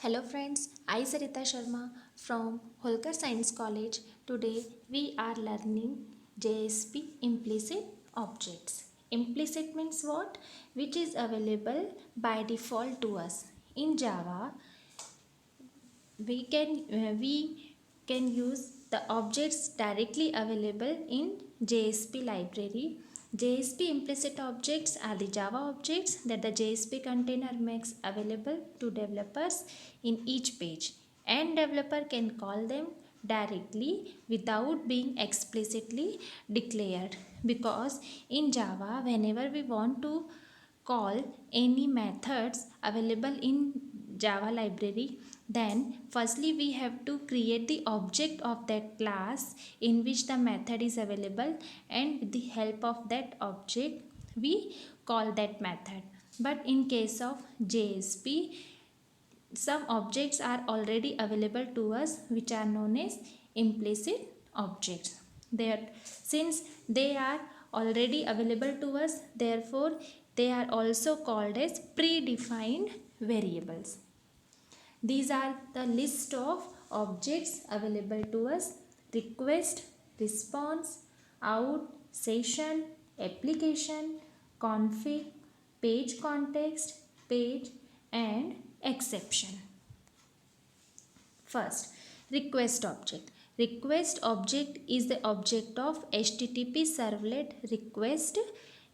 Hello friends, I Sarita Sharma from Holkar Science College. Today we are learning JSP implicit objects. Implicit means what? Which is available by default to us. In Java, we can use the objects directly available in JSP library. JSP implicit objects are the Java objects that the JSP container makes available to developers in each page, and developer can call them directly without being explicitly declared, because in Java whenever we want to call any methods available in Java library, then firstly we have to create the object of that class in which the method is available, and with the help of that object we call that method. But in case of JSP, some objects are already available to us which are known as implicit objects. Since they are already available to us, therefore they are also called as predefined variables. These are the list of objects available to us: request, response, out, session, application, config, page context, page, and exception. First, request object. Request object is the object of HTTP servlet request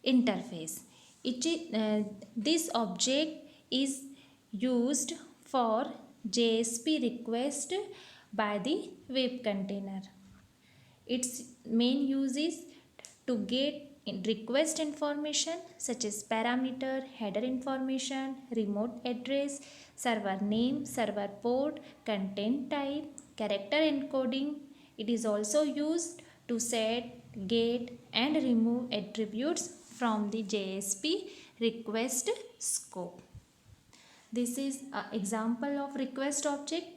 interface. This object is used for JSP request by the web container. Its main use is to get request information such as parameter, header information, remote address, server name, server port, content type, character encoding. It is also used to set, get, and remove attributes from the JSP request scope. This is an example of request object.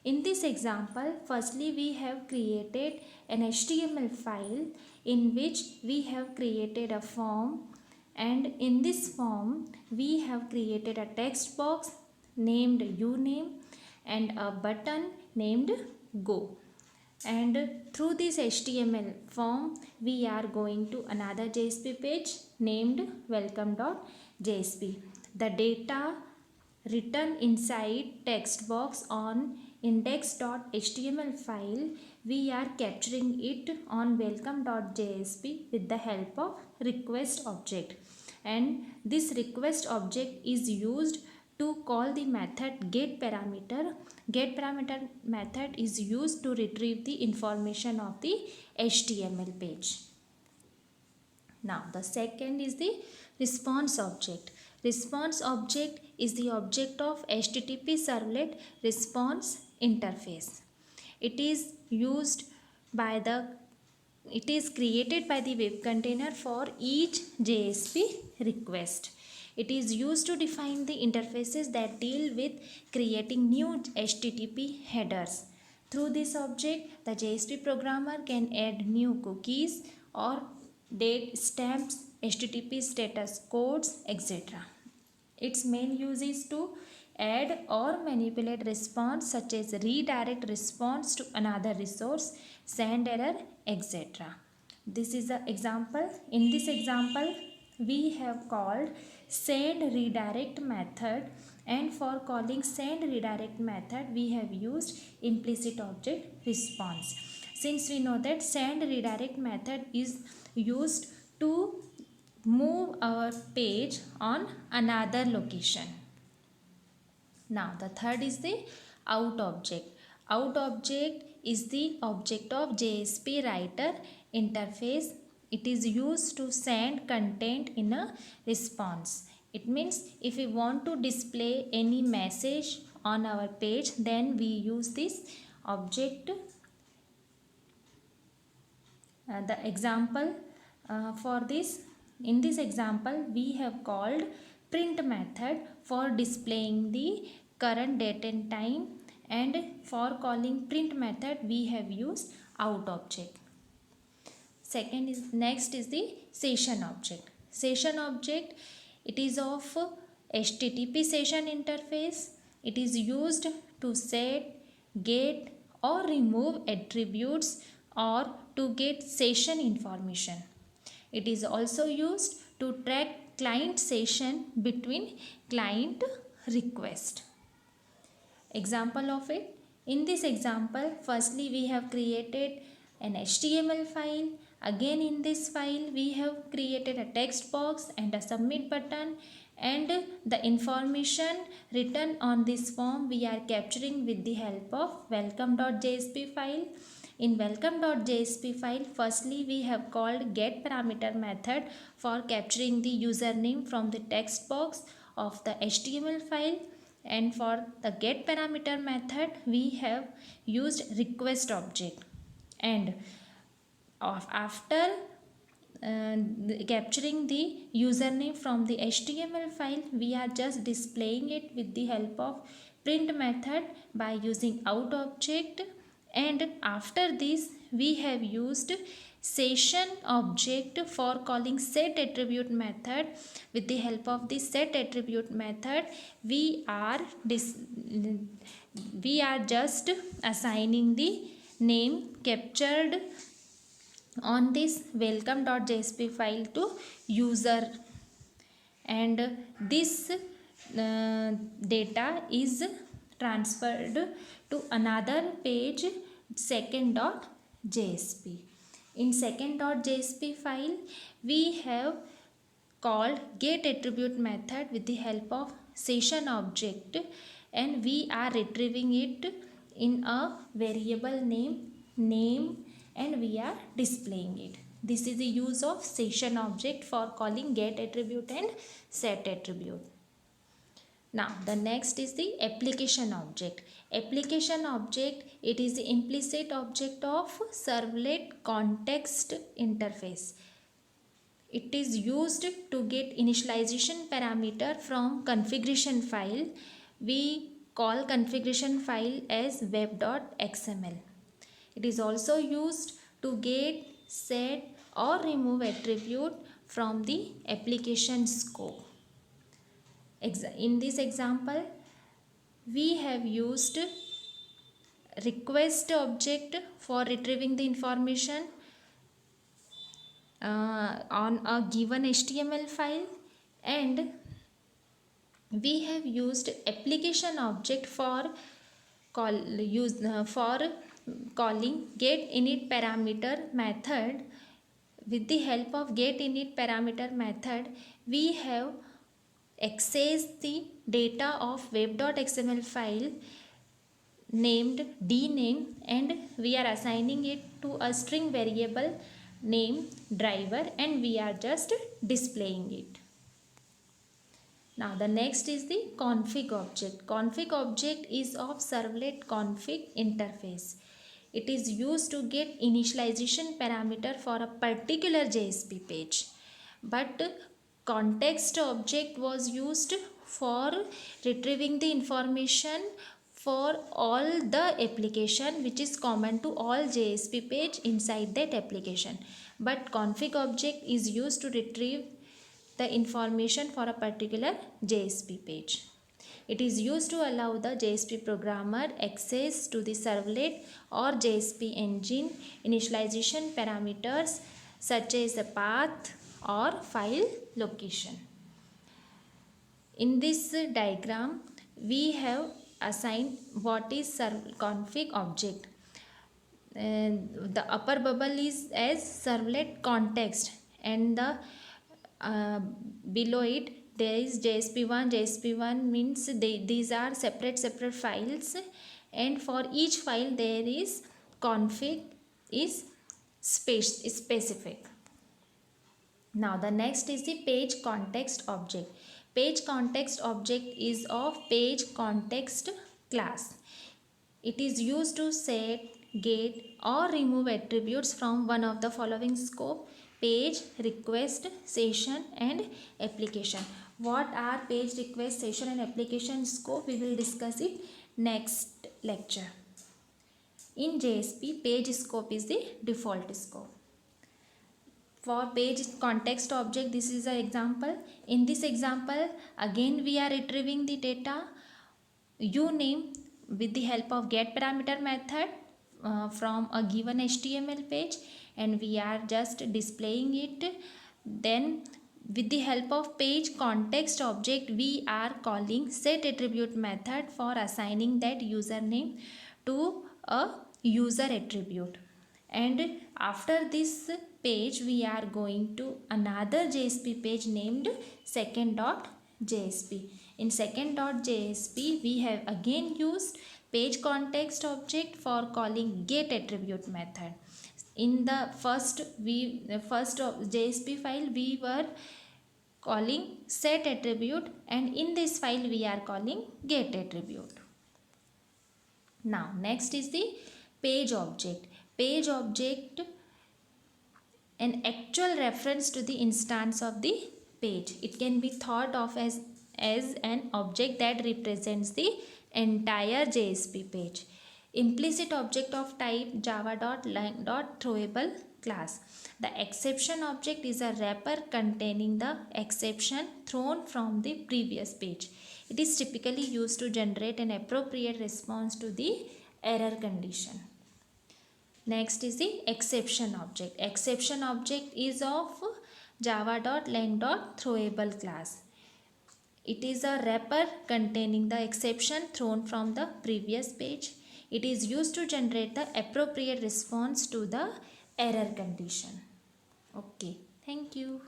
In this example, firstly we have created an HTML file in which we have created a form, and in this form we have created a text box named uname and a button named go. And through this HTML form we are going to another JSP page named welcome.jsp. The data written inside text box on index.html file, we are capturing it on welcome.jsp with the help of request object, and this request object is used to call the method getParameter. GetParameter method is used to retrieve the information of the HTML page. Now the second is the response object. Response object is the object of HTTP servlet response interface. It is used by the it is created by the web container for each JSP request. It is used to define the interfaces that deal with creating new HTTP headers. Through this object, the JSP programmer can add new cookies or date stamps, HTTP status codes, etc. Its main use is to add or manipulate response such as redirect response to another resource, send error, etc. This is an example. In this example, we have called send redirect method, and for calling send redirect method we have used implicit object response. Since we know that send redirect method is used to move our page on another location. Now the third is the out object. Out object is the object of JSP writer interface. It is used to send content in a response. It means if we want to display any message on our page, then we use this object. The example for this, in this example we have called print method for displaying the current date and time, and for calling print method we have used out object. Next is the session object. Session object, it is of HTTP session interface. It is used to set, get or remove attributes or to get session information. It is also used to track client session between client request. Example of it. In this example, firstly we have created an HTML file. Again in this file we have created a text box and a submit button, and the information written on this form we are capturing with the help of welcome.jsp file. In welcome.jsp file, firstly we have called get parameter method for capturing the username from the text box of the HTML file, and for the get parameter method we have used request object, and after capturing the username from the HTML file we are just displaying it with the help of print method by using out object, and after this we have used session object for calling set attribute method. With the help of the set attribute method we are just assigning the name captured on this welcome.jsp file to user, and this data is transferred to another page second.jsp. In second.jsp file we have called get attribute method with the help of session object, and we are retrieving it in a variable name, and we are displaying it. This is the use of session object for calling get attribute and set attribute. Now the next is the application object. Application object, it is the implicit object of servlet context interface. It is used to get initialization parameter from configuration file. We call configuration file as web.xml. It is also used to get, set or remove attribute from the application scope. In this example, we have used request object for retrieving the information on a given HTML file, and we have used application object for calling get init parameter method. With the help of get init parameter method we have accessed the data of web.xml file named dname, and we are assigning it to a string variable name driver, and we are just displaying it. Now the next is the config object. Config object is of servlet config interface. It is used to get initialization parameter for a particular JSP page, but context object was used for retrieving the information for all the application, which is common to all JSP page inside that application. But config object is used to retrieve the information for a particular JSP page. It is used to allow the JSP programmer access to the servlet or JSP engine initialization parameters such as the path or file location. In this diagram, we have assigned what is config object. The upper bubble is as servlet context, and the below it there is JSP1. JSP1 means these are separate files, and for each file there is config is specific. Now the next is the page context object. Page context object is of page context class. It is used to set, get or remove attributes from one of the following scope: page, request, session and application. What are page, request, session and application scope? We will discuss it next lecture. In JSP, page scope is the default scope. For page context object, this is an example. In this example, again we are retrieving the data uname with the help of get parameter method from a given HTML page, and we are just displaying it. Then with the help of page context object, we are calling set attribute method for assigning that username to a user attribute. And after this page, we are going to another JSP page named second.jsp. In second.jsp, we have again used page context object for calling get attribute method. In the first JSP file, we were calling set attribute, and in this file we are calling get attribute. Now next is the page object. Page object, an actual reference to the instance of the page. It can be thought of as an object that represents the entire JSP page. Implicit object of type java.line.throwable class. The exception object is a wrapper containing the exception thrown from the previous page. It is typically used to generate an appropriate response to the error condition. Next is the exception object. Exception object is of java.len.throwable class. It is a wrapper containing the exception thrown from the previous page. It is used to generate the appropriate response to the error condition. Okay, thank you.